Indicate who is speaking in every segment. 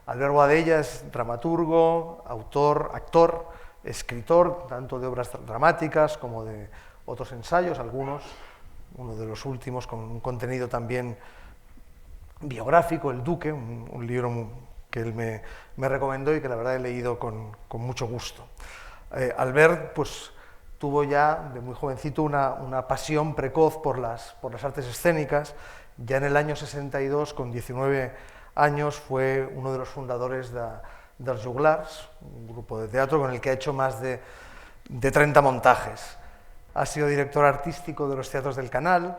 Speaker 1: Albert Boadella es dramaturgo, autor, actor, escritor, tanto de obras dramáticas como de otros ensayos, algunos, uno de los últimos con un contenido también biográfico, El Duque, un libro que él me recomendó y que la verdad he leído con mucho gusto. Albert pues, tuvo ya de muy jovencito una pasión precoz por las artes escénicas. Ya en el año 62, con 19 años, fue uno de los fundadores dels Joglars, un grupo de teatro con el que ha hecho más de 30 montajes. Ha sido director artístico de los teatros del Canal,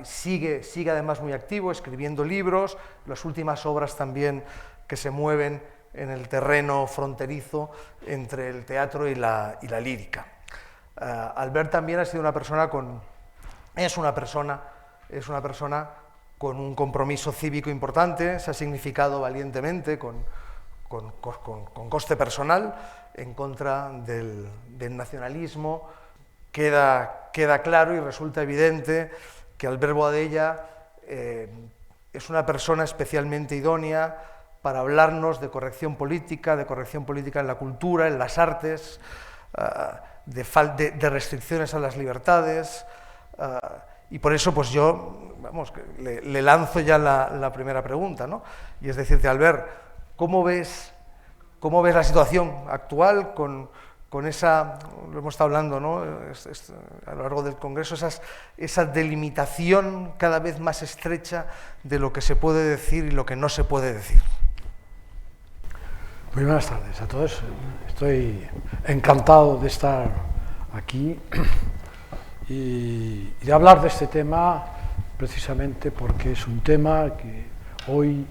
Speaker 1: sigue además muy activo, escribiendo libros, las últimas obras también que se mueven en el terreno fronterizo entre el teatro y la lírica. Albert también ha sido es una persona con un compromiso cívico importante, se ha significado valientemente con coste personal en contra del nacionalismo. Queda claro y resulta evidente que Albert Boadella es una persona especialmente idónea para hablarnos de corrección política en la cultura, en las artes, de restricciones a las libertades, y por eso pues yo le lanzo ya la primera pregunta, ¿no? Y es decirte, Albert, ¿cómo ves la situación actual con esa, lo hemos estado hablando, ¿no? A lo largo del Congreso, esa delimitación cada vez más estrecha de lo que se puede decir y lo que no se puede decir?
Speaker 2: Muy buenas tardes a todos. Estoy encantado de estar aquí y de hablar de este tema precisamente porque es un tema que hoy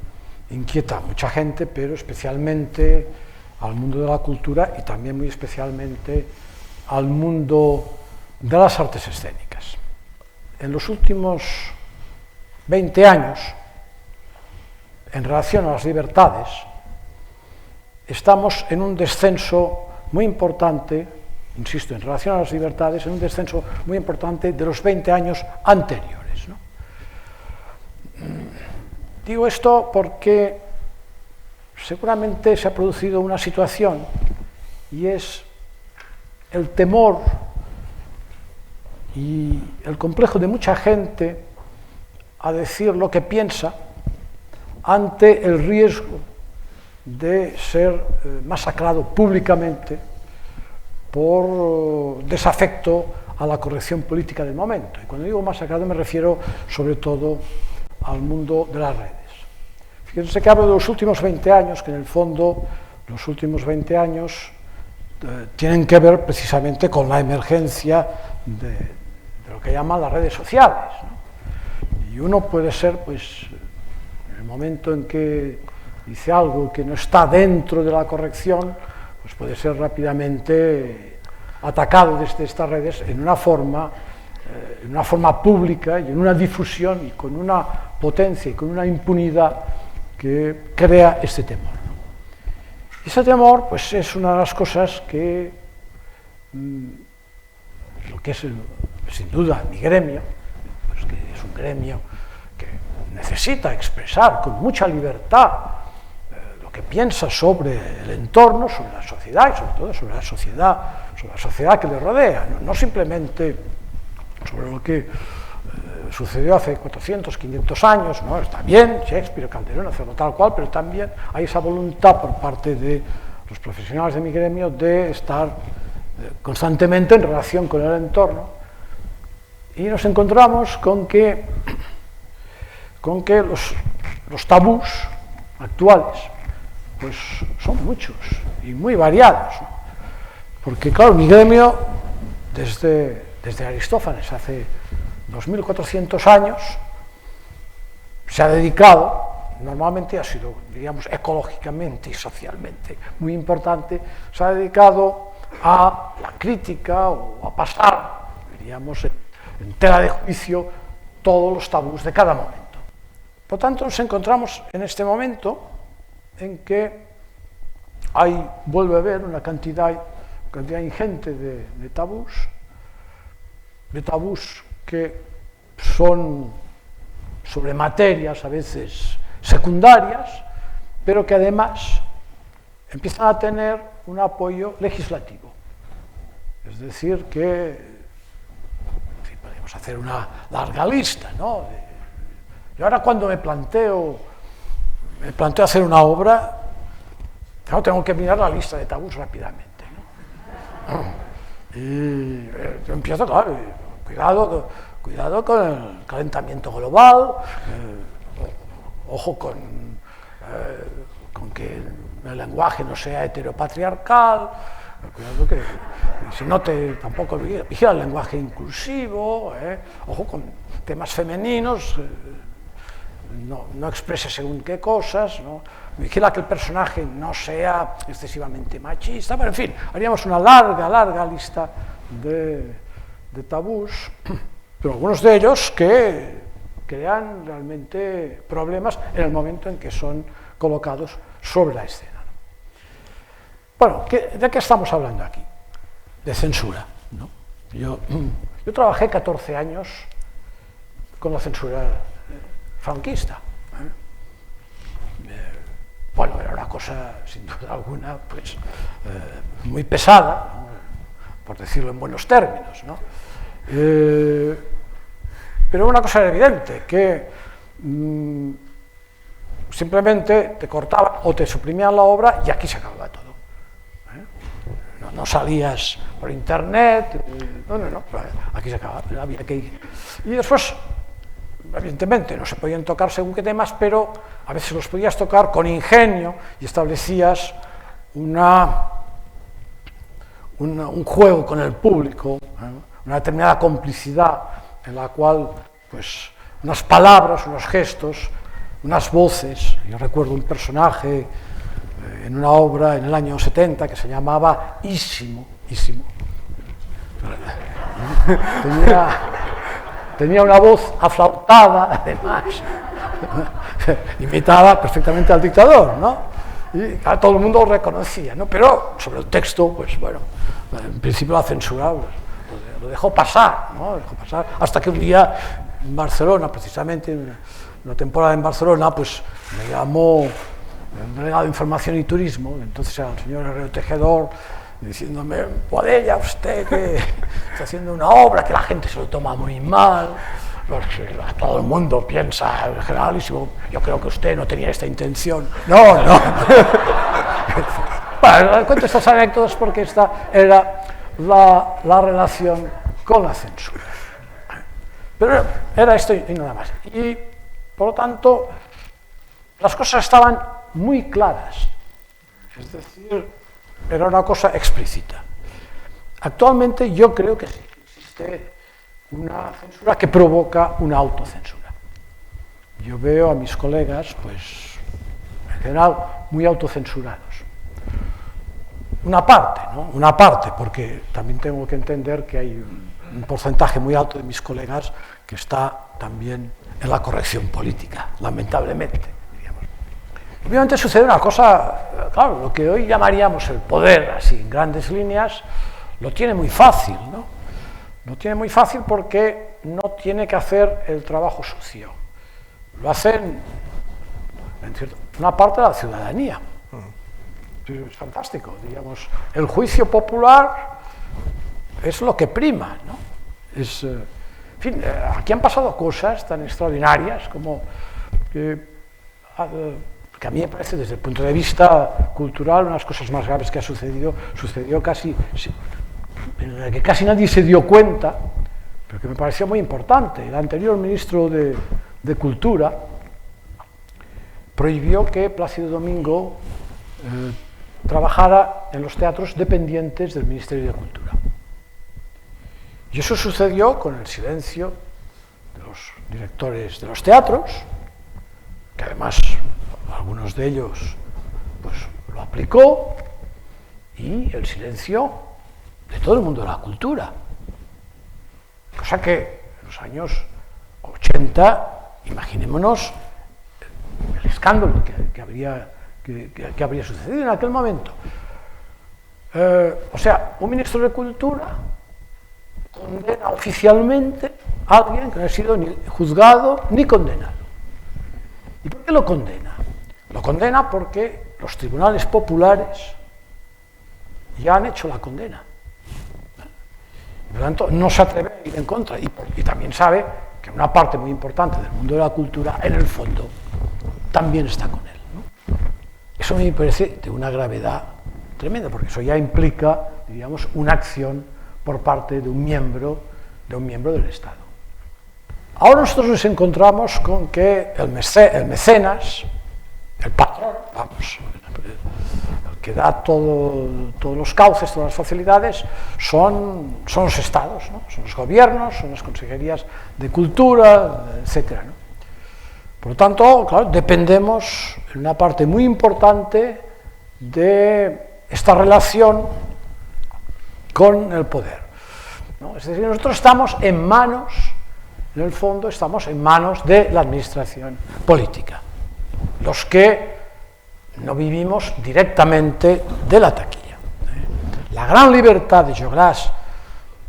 Speaker 2: inquieta a mucha gente, pero especialmente al mundo de la cultura y también muy especialmente al mundo de las artes escénicas. En los últimos 20 años, en relación a las libertades, estamos en un descenso muy importante, insisto, en relación a las libertades, en un descenso muy importante de los 20 años anteriores, ¿no? Digo esto porque seguramente se ha producido una situación y es el temor y el complejo de mucha gente a decir lo que piensa ante el riesgo de ser masacrado públicamente por desafecto a la corrección política del momento. Y cuando digo masacrado me refiero sobre todo al mundo de las redes. Fíjense que hablo de los últimos 20 años, que en el fondo los últimos 20 años tienen que ver precisamente con la emergencia de lo que llaman las redes sociales, ¿no? Y uno puede ser, pues, en el momento en que dice algo que no está dentro de la corrección, pues puede ser rápidamente atacado desde estas redes en una forma pública y en una difusión y con una potencia y con una impunidad que crea este temor. Ese temor, pues, es una de las cosas que lo que es sin duda mi gremio, pues, que es un gremio que necesita expresar con mucha libertad que piensa sobre el entorno, sobre la sociedad y sobre todo sobre la sociedad que le rodea, no simplemente sobre lo que sucedió hace 400, 500 años, ¿no? Está bien, Shakespeare, Calderón, hacerlo tal cual, pero también hay esa voluntad por parte de los profesionales de mi gremio de estar constantemente en relación con el entorno, y nos encontramos con que los tabús actuales pues son muchos y muy variados, ¿no? Porque claro, mi gremio desde Aristófanes hace 2400 años se ha dedicado, normalmente ha sido, diríamos, ecológicamente y socialmente muy importante, se ha dedicado a la crítica o a pasar, diríamos, en tela de juicio todos los tabús de cada momento. Por tanto, nos encontramos en este momento en que vuelve a haber una cantidad ingente de tabús que son sobre materias a veces secundarias pero que además empiezan a tener un apoyo legislativo. Es decir, que en fin, podemos hacer una larga lista, ¿no? Yo ahora cuando me planteo hacer una obra, tengo que mirar la lista de tabús rápidamente, ¿no? Y yo empiezo, claro, cuidado con el calentamiento global, ojo con que el lenguaje no sea heteropatriarcal, cuidado que si no tampoco vigila el lenguaje inclusivo, ojo con temas femeninos, no exprese según qué cosas, ¿no? Vigila que el personaje no sea excesivamente machista, pero en fin, haríamos una larga lista de tabús, pero algunos de ellos que crean realmente problemas en el momento en que son colocados sobre la escena. Bueno, ¿de qué estamos hablando aquí? De censura, ¿no? Yo trabajé 14 años con la censura franquista. Bueno, era una cosa, sin duda alguna, pues, muy pesada, ¿no? Por decirlo en buenos términos, ¿no? Pero una cosa era evidente, que simplemente te cortaban o te suprimían la obra y aquí se acababa todo. No salías por internet, no, aquí se acababa, había que ir. Y después, evidentemente, no se podían tocar según qué temas, pero a veces los podías tocar con ingenio y establecías un juego con el público, una determinada complicidad en la cual, pues, unas palabras, unos gestos, unas voces. Yo recuerdo un personaje en una obra en el año 70 que se llamaba Ísimo. Tenía una voz aflautada, además, imitaba perfectamente al dictador, ¿no? Y todo el mundo lo reconocía, ¿no? Pero sobre el texto, pues bueno, en principio la censura pues, lo dejó pasar, ¿no? Lo dejó pasar, hasta que un día en Barcelona, precisamente, en una temporada en Barcelona, pues me llamó el delegado de Información y Turismo, entonces era el señor Herrero Tejedor, diciéndome: Boadella, usted que está haciendo una obra que la gente se lo toma muy mal, todo el mundo piensa, el generalísimo, yo creo que usted no tenía esta intención. No. Bueno, cuento estas anécdotas porque esta era la relación con la censura. Pero era esto y nada más. Y, por lo tanto, las cosas estaban muy claras. Es decir, era una cosa explícita. Actualmente yo creo que sí, existe una censura que provoca una autocensura. Yo veo a mis colegas, pues, en general, muy autocensurados. Una parte, ¿no? Una parte, porque también tengo que entender que hay un porcentaje muy alto de mis colegas que está también en la corrección política, lamentablemente. Obviamente sucede una cosa, claro, lo que hoy llamaríamos el poder, así en grandes líneas, lo tiene muy fácil, ¿no? Lo tiene muy fácil porque no tiene que hacer el trabajo sucio. Lo hacen una parte de la ciudadanía. Es fantástico, digamos. El juicio popular es lo que prima, ¿no? En fin, aquí han pasado cosas tan extraordinarias como que a mí me parece, desde el punto de vista cultural, unas cosas más graves que sucedió casi, en la que casi nadie se dio cuenta, pero que me pareció muy importante. El anterior ministro de Cultura prohibió que Plácido Domingo trabajara en los teatros dependientes del Ministerio de Cultura. Y eso sucedió con el silencio de los directores de los teatros, que además algunos de ellos pues lo aplicó, y el silencio de todo el mundo de la cultura. Cosa que en los años 80, imaginémonos el escándalo que habría sucedido en aquel momento. O sea, un ministro de Cultura condena oficialmente a alguien que no ha sido ni juzgado ni condenado. ¿Y por qué lo condena? Lo condena porque los tribunales populares ya han hecho la condena. Por lo tanto, no se atreve a ir en contra. Y también sabe que una parte muy importante del mundo de la cultura, en el fondo, también está con él, ¿no? Eso me parece de una gravedad tremenda, porque eso ya implica, diríamos, una acción por parte de un miembro del Estado. Ahora nosotros nos encontramos con que el mecenas, el patrón, vamos, el que da todos los cauces, todas las facilidades, son los estados, ¿no? Son los gobiernos, son las consejerías de cultura, etcétera, ¿no? Por lo tanto, claro, dependemos en una parte muy importante de esta relación con el poder, ¿no? Es decir, nosotros estamos en manos, en el fondo, estamos en manos de la administración política, los que no vivimos directamente de la taquilla. La gran libertad de Joglàs,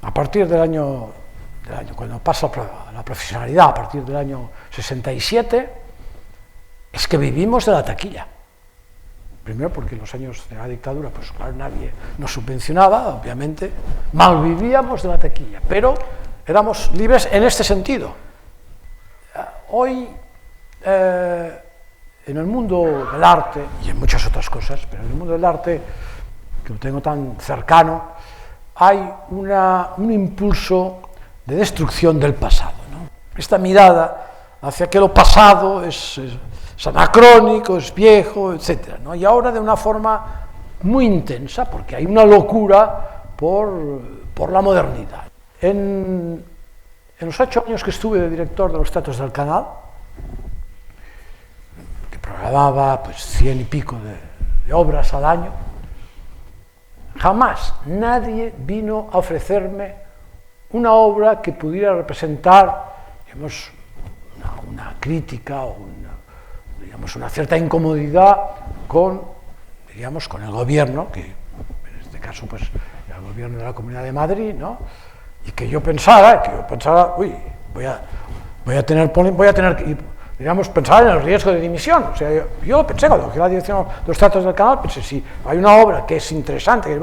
Speaker 2: a partir del año, cuando pasa la profesionalidad, a partir del año 67, es que vivimos de la taquilla. Primero porque en los años de la dictadura, pues claro, nadie nos subvencionaba, obviamente, malvivíamos de la taquilla, pero éramos libres en este sentido. Hoy, en el mundo del arte, y en muchas otras cosas, pero en el mundo del arte, que lo tengo tan cercano, hay un impulso de destrucción del pasado, ¿no? Esta mirada hacia que lo pasado es anacrónico, es viejo, etc., ¿no? Y ahora de una forma muy intensa, porque hay una locura por la modernidad. En los 8 años que estuve de director de los teatros del Canal, que programaba pues 100 y pico de obras al año, jamás nadie vino a ofrecerme una obra que pudiera representar, digamos, una crítica o una cierta incomodidad con el gobierno, que en este caso pues era el gobierno de la Comunidad de Madrid, ¿no? Y que yo pensara, uy, voy a tener que, digamos, pensar en el riesgo de dimisión. O sea, yo pensé, cuando cogí la dirección de los teatros del Canal, pensé, si hay una obra que es interesante,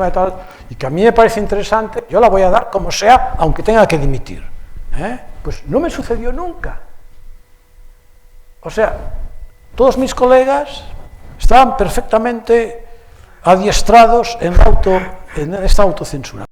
Speaker 2: y que a mí me parece interesante, yo la voy a dar como sea, aunque tenga que dimitir. Pues no me sucedió nunca. O sea, todos mis colegas estaban perfectamente adiestrados en esta autocensura.